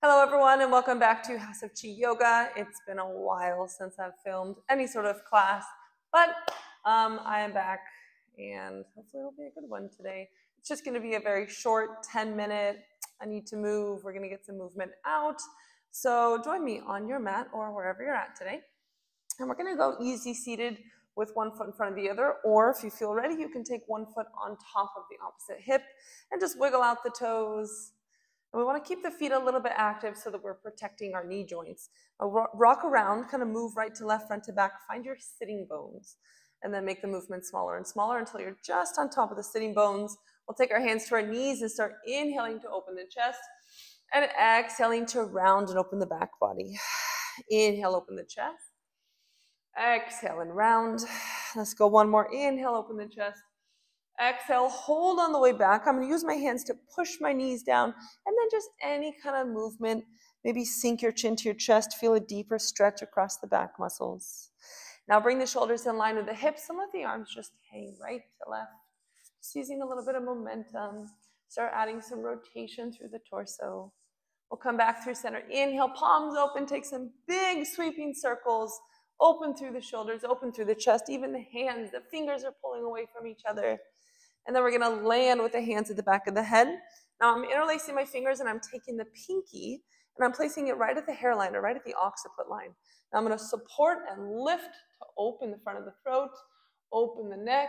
Hello everyone and welcome back to House of Chi Yoga. It's been a while since I've filmed any sort of class, but I am back and hopefully it'll be a good one today. It's just going to be a very short 10-minute, I need to move, we're going to get some movement out. So join me on your mat or wherever you're at today. And we're going to go easy seated with one foot in front of the other, or if you feel ready, you can take one foot on top of the opposite hip and just wiggle out the toes. And we want to keep the feet a little bit active so that we're protecting our knee joints. Rock around, kind of move right to left, front to back, find your sitting bones, and then make the movement smaller and smaller until you're just on top of the sitting bones. We'll take our hands to our knees and start inhaling to open the chest, and exhaling to round and open the back body. Inhale, open the chest. Exhale and round. Let's go one more. Inhale, open the chest. Exhale, hold on the way back. I'm going to use my hands to push my knees down, and then just any kind of movement. Maybe sink your chin to your chest, feel a deeper stretch across the back muscles. Now bring the shoulders in line with the hips and let the arms just hang right to left. Just using a little bit of momentum. Start adding some rotation through the torso. We'll come back through center. Inhale, palms open, take some big sweeping circles. Open through the shoulders, open through the chest, even the hands, the fingers are pulling away from each other. And then we're going to land with the hands at the back of the head. Now I'm interlacing my fingers and I'm taking the pinky and I'm placing it right at the hairline or right at the occiput line. Now I'm going to support and lift to open the front of the throat, open the neck.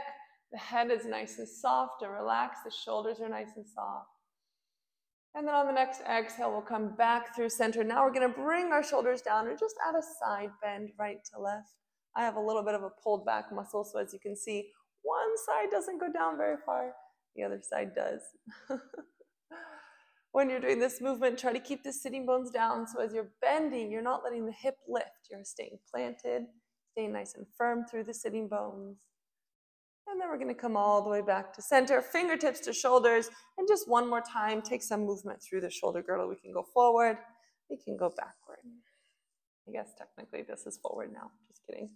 The head is nice and soft and relaxed. The shoulders are nice and soft. And then on the next exhale, we'll come back through center. Now we're going to bring our shoulders down and just add a side bend right to left. I have a little bit of a pulled back muscle, so as you can see, one side doesn't go down very far, the other side does. When you're doing this movement, try to keep the sitting bones down, so as you're bending, you're not letting the hip lift. You're staying planted, staying nice and firm through the sitting bones. And then we're going to come all the way back to center, fingertips to shoulders, and just one more time, take some movement through the shoulder girdle. We can go forward, we can go backward. I guess technically this is forward now, just kidding.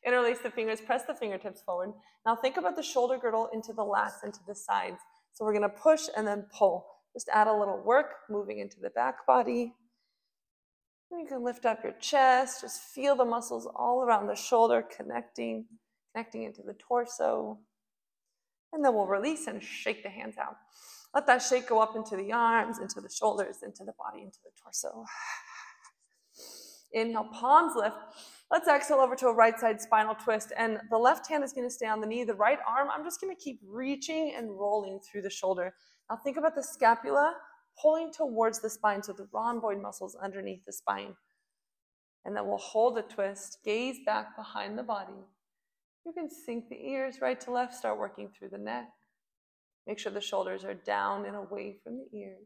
Interlace the fingers, press the fingertips forward. Now think about the shoulder girdle into the lats, into the sides. So we're going to push and then pull. Just add a little work, moving into the back body. And you can lift up your chest, just feel the muscles all around the shoulder connecting into the torso. And then we'll release and shake the hands out. Let that shake go up into the arms, into the shoulders, into the body, into the torso. Inhale, palms lift. Let's exhale over to a right side spinal twist, and the left hand is going to stay on the knee. The right arm, I'm just going to keep reaching and rolling through the shoulder. Now think about the scapula pulling towards the spine, so the rhomboid muscles underneath the spine. And then we'll hold a twist, gaze back behind the body. You can sink the ears right to left, start working through the neck. Make sure the shoulders are down and away from the ears.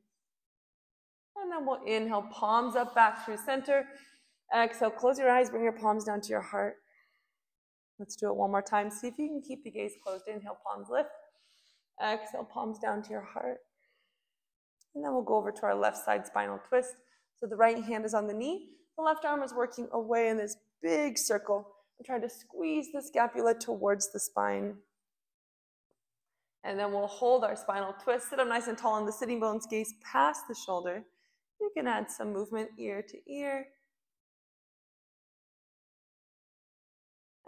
And then we'll inhale, palms up, back through center. Exhale, close your eyes, bring your palms down to your heart. Let's do it one more time. See if you can keep the gaze closed. Inhale, palms lift. Exhale, palms down to your heart. And then we'll go over to our left side spinal twist. So the right hand is on the knee. The left arm is working away in this big circle. I'm trying to squeeze the scapula towards the spine. And then we'll hold our spinal twist. Sit up nice and tall on the sitting bones, gaze past the shoulder. You can add some movement ear to ear.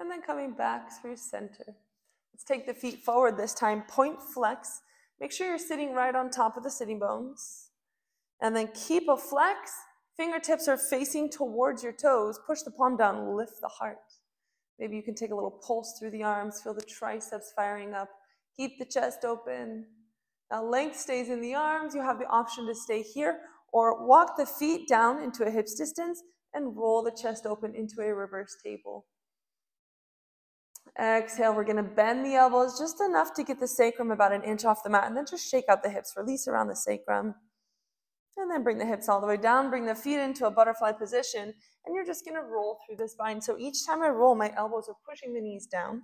And then coming back through center. Let's take the feet forward this time, point flex. Make sure you're sitting right on top of the sitting bones. And then keep a flex. Fingertips are facing towards your toes. Push the palm down, lift the heart. Maybe you can take a little pulse through the arms, feel the triceps firing up. Keep the chest open. Now length stays in the arms. You have the option to stay here or walk the feet down into a hips distance and roll the chest open into a reverse table. Exhale, we're going to bend the elbows just enough to get the sacrum about an inch off the mat, and then just shake out the hips, release around the sacrum. And then bring the hips all the way down, bring the feet into a butterfly position, and you're just going to roll through the spine. So each time I roll, my elbows are pushing the knees down.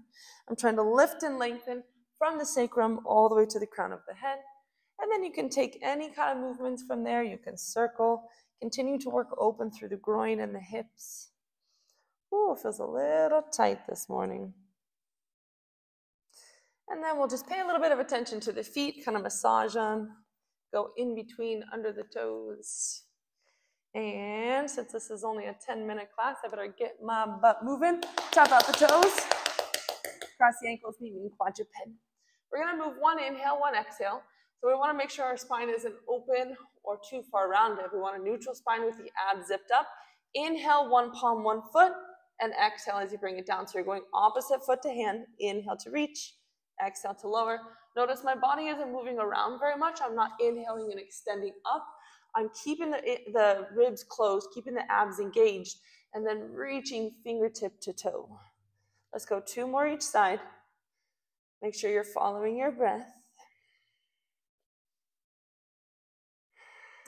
I'm trying to lift and lengthen from the sacrum all the way to the crown of the head. And then you can take any kind of movements from there. You can circle, continue to work open through the groin and the hips. Ooh, it feels a little tight this morning. And then we'll just pay a little bit of attention to the feet, kind of massage them, go in between under the toes. And since this is only a 10-minute class, I better get my butt moving. Tap out the toes. Cross the ankles, meeting quadruped. We're going to move one inhale, one exhale. So we want to make sure our spine isn't open or too far rounded. We want a neutral spine with the abs zipped up. Inhale, one palm, one foot, and exhale as you bring it down. So you're going opposite foot to hand. Inhale to reach, exhale to lower. Notice my body isn't moving around very much. I'm not inhaling and extending up. I'm keeping the ribs closed, keeping the abs engaged, and then reaching fingertip to toe. Let's go 2 more each side. Make sure you're following your breath.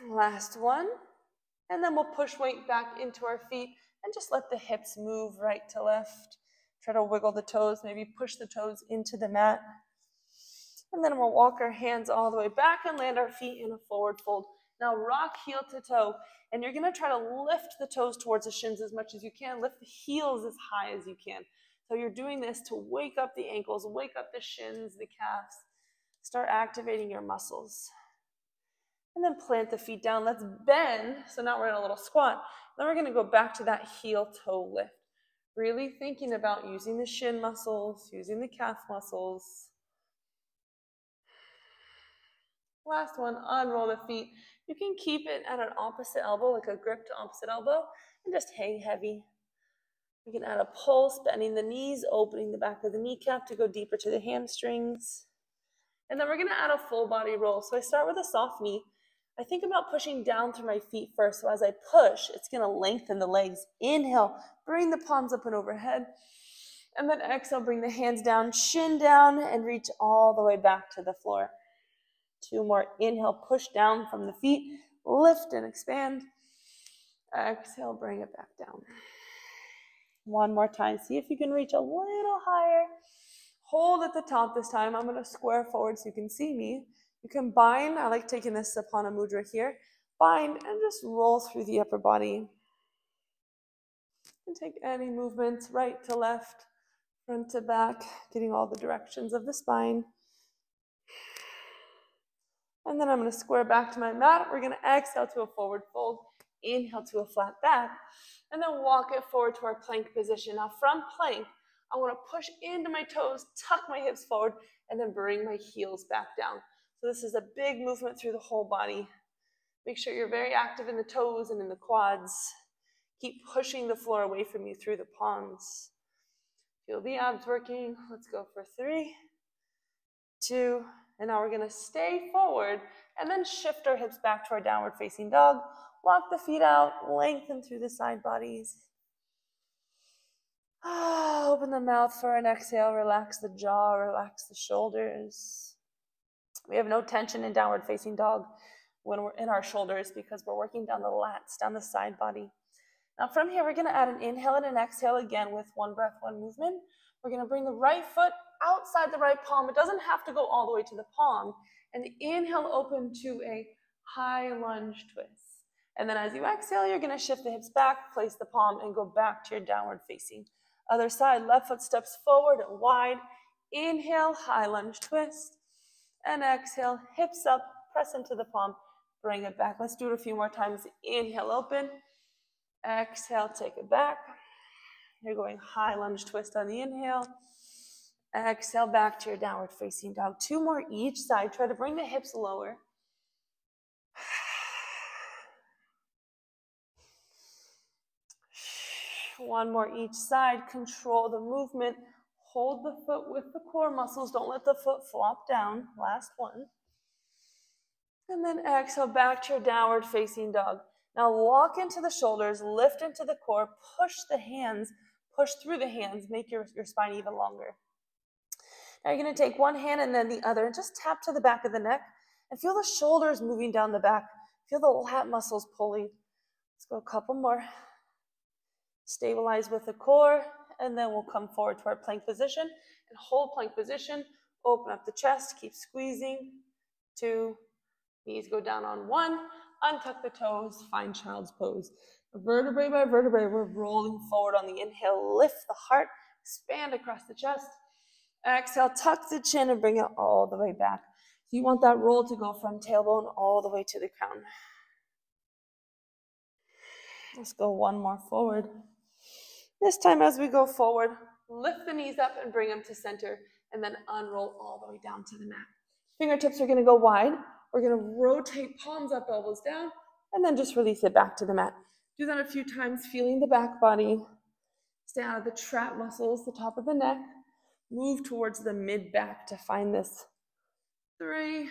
Last one. And then we'll push weight back into our feet and just let the hips move right to left. Try to wiggle the toes, maybe push the toes into the mat. And then we'll walk our hands all the way back and land our feet in a forward fold. Now rock heel to toe, and you're gonna try to lift the toes towards the shins as much as you can. Lift the heels as high as you can. So you're doing this to wake up the ankles, wake up the shins, the calves. Start activating your muscles. And then plant the feet down. Let's bend. So now we're in a little squat. Then we're gonna go back to that heel toe lift. Really thinking about using the shin muscles, using the calf muscles. Last one, unroll the feet. You can keep it at an opposite elbow, like a grip to opposite elbow, and just hang heavy. You can add a pulse, bending the knees, opening the back of the kneecap to go deeper to the hamstrings. And then we're gonna add a full body roll. So I start with a soft knee. I think about pushing down through my feet first. So as I push, it's gonna lengthen the legs. Inhale, bring the palms up and overhead. And then exhale, bring the hands down, shin down, and reach all the way back to the floor. 2 more. Inhale, push down from the feet, lift and expand. Exhale, bring it back down. 1 more time. See if you can reach a little higher. Hold at the top this time. I'm going to square forward so you can see me. You can bind. I like taking this Sapana Mudra here. Bind and just roll through the upper body. And take any movements, right to left, front to back, getting all the directions of the spine. And then I'm going to square back to my mat. We're going to exhale to a forward fold. Inhale to a flat back. And then walk it forward to our plank position. Now from plank, I want to push into my toes, tuck my hips forward, and then bring my heels back down. So this is a big movement through the whole body. Make sure you're very active in the toes and in the quads. Keep pushing the floor away from you through the palms. Feel the abs working. Let's go for 3, 2, and now we're going to stay forward and then shift our hips back to our downward facing dog. Walk the feet out, lengthen through the side bodies. Open the mouth for an exhale, relax the jaw, relax the shoulders. We have no tension in downward facing dog when we're in our shoulders because we're working down the lats, down the side body. Now from here, we're going to add an inhale and an exhale again with 1 breath, 1 movement. We're going to bring the right foot outside the right palm. It doesn't have to go all the way to the palm. And inhale, open to a high lunge twist. And then as you exhale, you're going to shift the hips back, place the palm, and go back to your downward facing. Other side, left foot steps forward and wide. Inhale, high lunge twist. And exhale, hips up, press into the palm, bring it back. Let's do it a few more times. Inhale, open. Exhale, take it back. You're going high lunge twist on the inhale. Exhale, back to your downward facing dog. 2 more each side. Try to bring the hips lower. One more each side. Control the movement. Hold the foot with the core muscles. Don't let the foot flop down. Last one. And then exhale back to your downward facing dog. Now walk into the shoulders, lift into the core, push the hands, push through the hands, make your spine even longer. Now you're going to take one hand and then the other and just tap to the back of the neck and feel the shoulders moving down the back. Feel the lat muscles pulling. Let's go a couple more. Stabilize with the core, and then we'll come forward to our plank position and hold plank position. Open up the chest, keep squeezing. 2, knees go down on 1. Untuck the toes, find child's pose. Vertebrae by vertebrae, we're rolling forward on the inhale. Lift the heart, expand across the chest. Exhale, tuck the chin and bring it all the way back. You want that roll to go from tailbone all the way to the crown. Let's go one more forward. This time as we go forward, lift the knees up and bring them to center, and then unroll all the way down to the mat. Fingertips are going to go wide. We're going to rotate palms up, elbows down, and then just release it back to the mat. Do that a few times, feeling the back body. Stay out of the trap muscles, the top of the neck. Move towards the mid-back to find this. 3,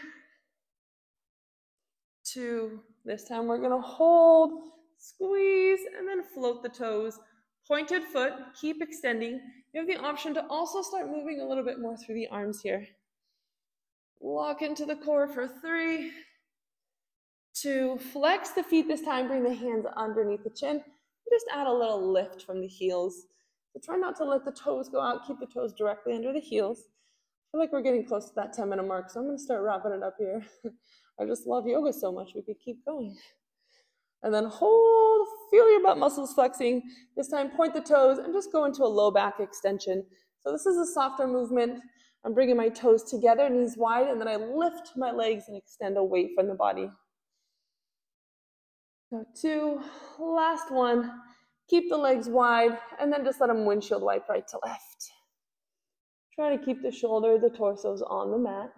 2. This time we're going to hold, squeeze, and then float the toes. Pointed foot, keep extending. You have the option to also start moving a little bit more through the arms here. Lock into the core for 3, 2. Flex the feet this time. Bring the hands underneath the chin. Just add a little lift from the heels. So try not to let the toes go out. Keep the toes directly under the heels. I feel like we're getting close to that 10-minute mark, so I'm going to start wrapping it up here. I just love yoga so much. We could keep going. And then hold, feel your butt muscles flexing. This time point the toes and just go into a low back extension. So this is a softer movement. I'm bringing my toes together, knees wide, and then I lift my legs and extend away from the body. So 2, last one. Keep the legs wide, and then just let them windshield wipe right to left. Try to keep the shoulder, the torsos on the mat.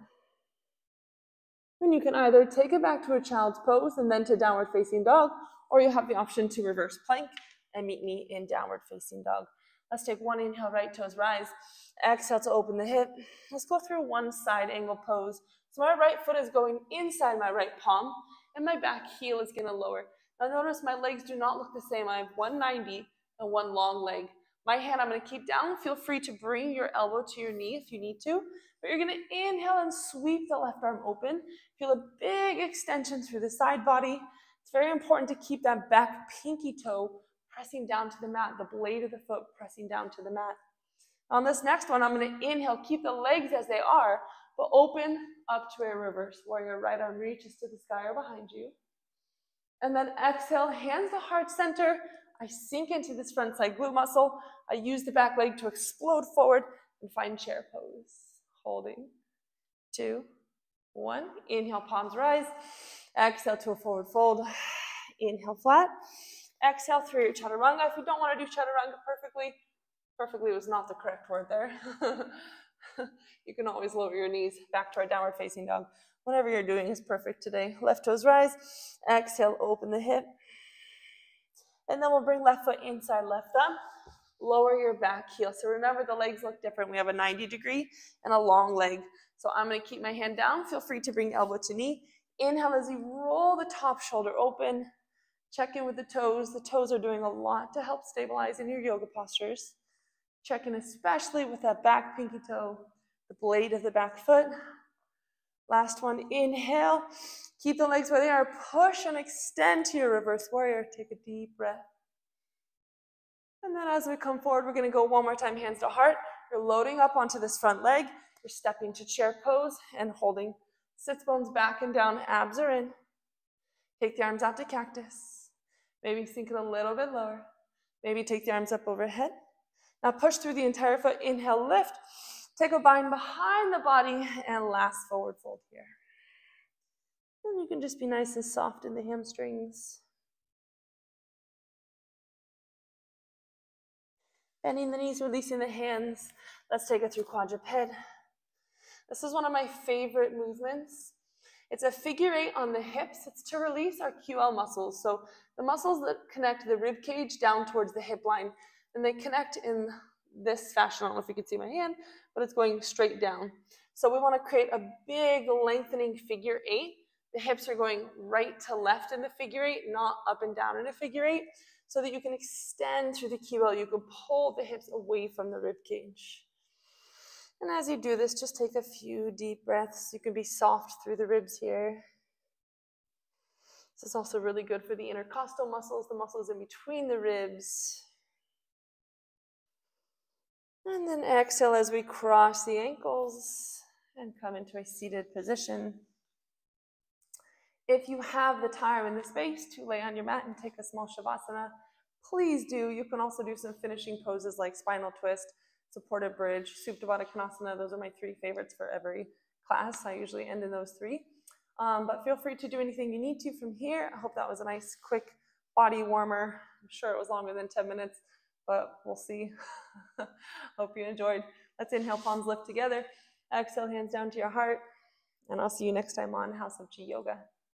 And you can either take it back to a child's pose and then to downward facing dog, or you have the option to reverse plank and meet me in downward facing dog. Let's take one inhale, right toes rise. Exhale to open the hip. Let's go through one side angle pose. So my right foot is going inside my right palm, and my back heel is going to lower. Now notice my legs do not look the same. I have one 90 and one long leg. My hand I'm going to keep down. Feel free to bring your elbow to your knee if you need to. But you're going to inhale and sweep the left arm open. Feel a big extension through the side body. It's very important to keep that back pinky toe pressing down to the mat, the blade of the foot pressing down to the mat. On this next one, I'm going to inhale, keep the legs as they are, but open up to a reverse warrior. Right arm reaches to the sky or behind you. And then exhale, hands to heart center. I sink into this front side glute muscle. I use the back leg to explode forward and find chair pose. Holding. 2, 1. Inhale, palms rise. Exhale to a forward fold. Inhale, flat. Exhale through your chaturanga. If you don't want to do chaturanga perfectly was not the correct word there. You can always lower your knees back to our downward facing dog. Whatever you're doing is perfect today. Left toes rise. Exhale, open the hip. And then we'll bring left foot inside left thumb. Lower your back heel. So remember, the legs look different. We have a 90-degree and a long leg. So I'm going to keep my hand down. Feel free to bring elbow to knee. Inhale as you roll the top shoulder open. Check in with the toes. The toes are doing a lot to help stabilize in your yoga postures. Check in especially with that back pinky toe, the blade of the back foot. Last one, inhale. Keep the legs where they are. Push and extend to your reverse warrior. Take a deep breath. And then as we come forward, we're going to go one more time, hands to heart. You're loading up onto this front leg. You're stepping to chair pose and holding. Sits bones back and down, abs are in. Take the arms out to cactus. Maybe sink it a little bit lower. Maybe take the arms up overhead. Now push through the entire foot. Inhale, lift. Take a bind behind the body and last forward fold here. And you can just be nice and soft in the hamstrings. Bending the knees, releasing the hands. Let's take it through quadruped. This is one of my favorite movements. It's a figure 8 on the hips. It's to release our QL muscles. So the muscles that connect the rib cage down towards the hip line. And they connect in this fashion. I don't know if you can see my hand, but it's going straight down. So we want to create a big lengthening figure 8. The hips are going right to left in the figure 8, not up and down in a figure 8, so that you can extend through the QL. You can pull the hips away from the rib cage. And as you do this, just take a few deep breaths. You can be soft through the ribs here. This is also really good for the intercostal muscles, the muscles in between the ribs. And then exhale as we cross the ankles and come into a seated position. If you have the time and the space to lay on your mat and take a small shavasana, please do. You can also do some finishing poses like spinal twist, supported bridge, Supta Baddha Konasana. Those are my 3 favorites for every class. I usually end in those 3. But feel free to do anything you need to from here. I hope that was a nice, quick body warmer. I'm sure it was longer than 10 minutes, but we'll see. Hope you enjoyed. Let's inhale, palms lift together. Exhale, hands down to your heart. And I'll see you next time on House of Chi Yoga.